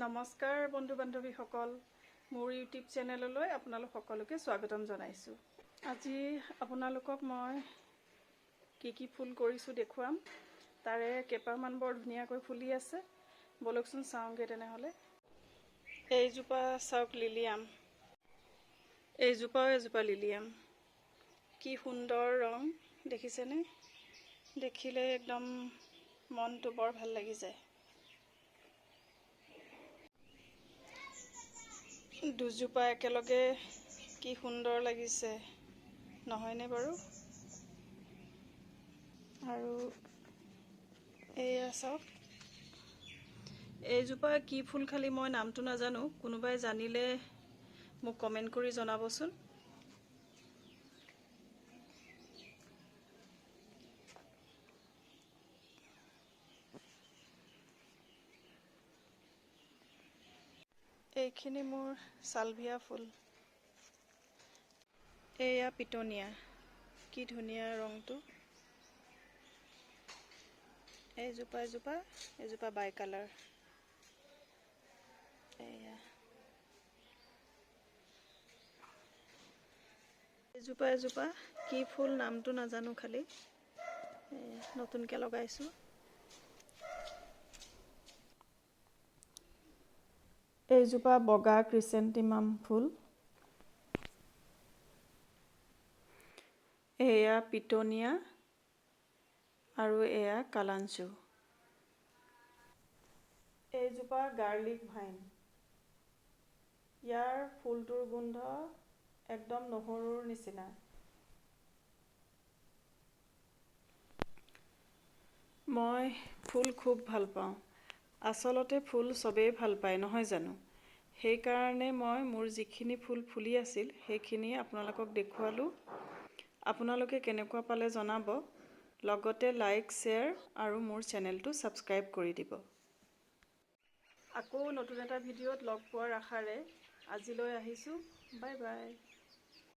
নমস্কাৰ বন্ধু বান্ধৱীসকল, মোৰ ইউটিউব চেনেললৈ আপোনালোক সকলোকে স্বাগতম জনাইছোঁ। আজি আপোনালোকক মই কি ফুল কৰিছোঁ দেখুৱাম। তাৰে কেইটামান বৰ ধুনীয়াকৈ ফুলি আছে। বলকচোন চাওঁগৈ তেনেহ'লে। এইজোপা চাওক, লিলিয়াম। এইজোপাও এজোপা লিলিয়াম। কি সুন্দৰ ৰং দেখিছেনে? দেখিলে একদম মনটো বৰ ভাল লাগি যায়। দুজোপা একেলগে কি সুন্দৰ লাগিছে, নহয়নে বাৰু? আৰু এয়া চাওক, এইজোপা কি ফুল খালি মই নামটো নাজানো। কোনোবাই জানিলে মোক কমেণ্ট কৰি জনাবচোন। এইখিনি মোৰ চালভিয়া ফুল। এয়া পিটনিয়া, কি ধুনীয়া ৰংটো। এজোপা বাই কালাৰ। এয়া এজোপা কি ফুল নামটো নাজানো, খালি নতুনকৈ লগাইছোঁ। এইজোপা বগা ক্ৰিচেণ্টিমাম ফুল। এয়া পিটনিয়া আৰু এয়া কালাঞ্চু। এইজোপা গাৰ্লিক ভাইন। ইয়াৰ ফুলটোৰ গোন্ধ একদম নহৰুৰ নিচিনা। মই ফুল খুব ভাল পাওঁ। আচলতে ফুল চবেই ভাল পায়, নহয় জানো? সেইকাৰণে মই মোৰ যিখিনি ফুল ফুলি আছিল সেইখিনি আপোনালোকক দেখুৱালোঁ। আপোনালোকে কেনেকুৱা পালে জনাব। লগতে লাইক, শ্বেয়াৰ আৰু মোৰ চেনেলটো ছাবস্ক্ৰাইব কৰি দিব। আকৌ নতুন এটা ভিডিঅ'ত লগ পোৱাৰ আশাৰে আজিলৈ আহিছোঁ। Bye bye.